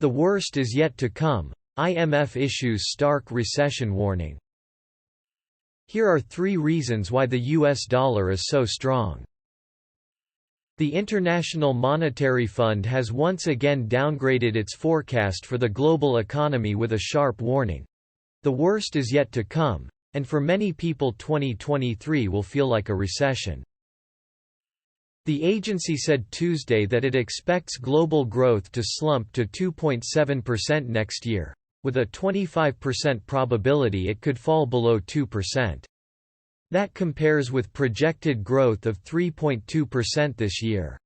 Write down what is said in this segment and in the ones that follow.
The worst is yet to come. IMF issues stark recession warning. Here are 3 reasons why the US dollar is so strong. The International Monetary Fund has once again downgraded its forecast for the global economy with a sharp warning. The worst is yet to come, and for many people 2023 will feel like a recession. The agency said Tuesday that it expects global growth to slump to 2.7% next year, with a 25% probability it could fall below 2%. That compares with projected growth of 3.2% this year.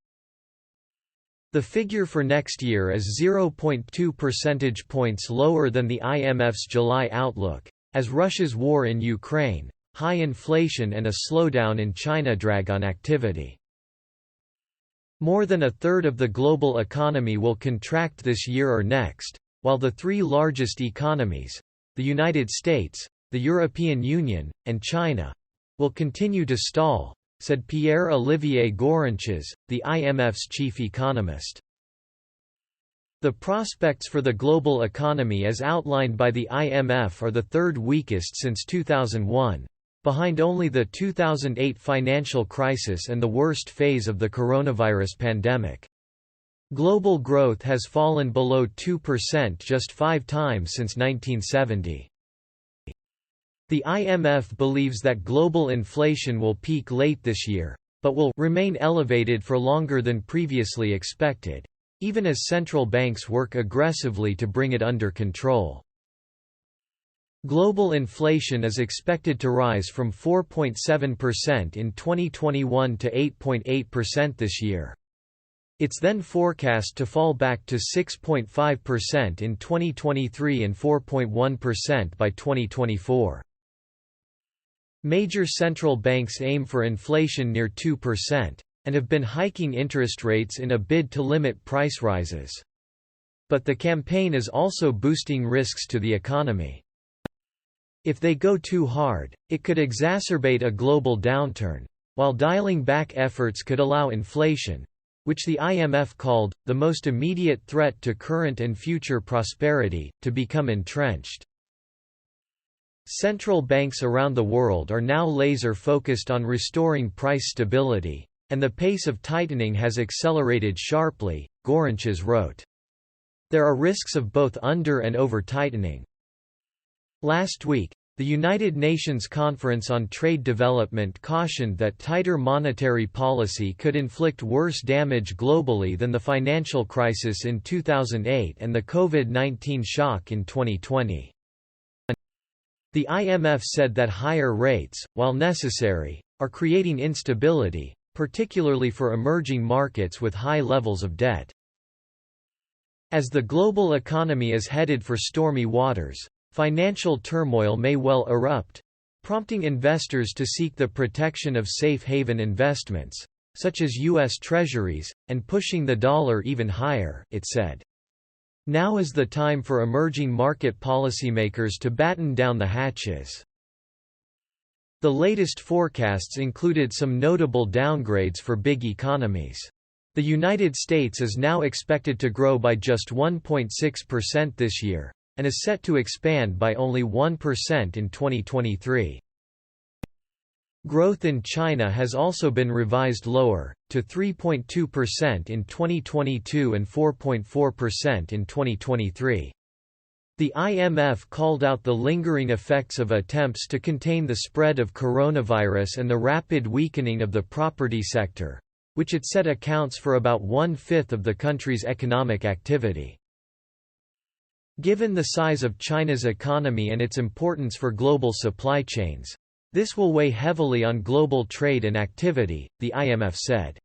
The figure for next year is 0.2 percentage points lower than the IMF's July outlook, as Russia's war in Ukraine, high inflation and a slowdown in China drag on activity. More than a third of the global economy will contract this year or next, while the 3 largest economies, the United States, the European Union, and China, will continue to stall, said Pierre-Olivier Gorenches, the IMF's chief economist. The prospects for the global economy as outlined by the IMF are the 3rd weakest since 2001. Behind only the 2008 financial crisis and the worst phase of the coronavirus pandemic. Global growth has fallen below 2% just 5 times since 1970. The IMF believes that global inflation will peak late this year, but will remain elevated for longer than previously expected, even as central banks work aggressively to bring it under control. Global inflation is expected to rise from 4.7% in 2021 to 8.8% this year. It's then forecast to fall back to 6.5% in 2023 and 4.1% by 2024. Major central banks aim for inflation near 2%, and have been hiking interest rates in a bid to limit price rises. But the campaign is also boosting risks to the economy. If they go too hard, it could exacerbate a global downturn, while dialing back efforts could allow inflation, which the IMF called the most immediate threat to current and future prosperity, to become entrenched. Central banks around the world are now laser-focused on restoring price stability, and the pace of tightening has accelerated sharply, Gorenches wrote. There are risks of both under- and over-tightening. Last week, the United Nations Conference on Trade Development cautioned that tighter monetary policy could inflict worse damage globally than the financial crisis in 2008 and the COVID-19 shock in 2020. The IMF said that higher rates, while necessary, are creating instability, particularly for emerging markets with high levels of debt. As the global economy is headed for stormy waters, financial turmoil may well erupt, prompting investors to seek the protection of safe haven investments, such as U.S. Treasuries, and pushing the dollar even higher, it said. Now is the time for emerging market policymakers to batten down the hatches. The latest forecasts included some notable downgrades for big economies. The United States is now expected to grow by just 1.6% this year, and is set to expand by only 1% in 2023. Growth in China has also been revised lower, to 3.2% in 2022 and 4.4% in 2023. The IMF called out the lingering effects of attempts to contain the spread of coronavirus and the rapid weakening of the property sector, which it said accounts for about 1/5 of the country's economic activity. Given the size of China's economy and its importance for global supply chains, this will weigh heavily on global trade and activity, the IMF said.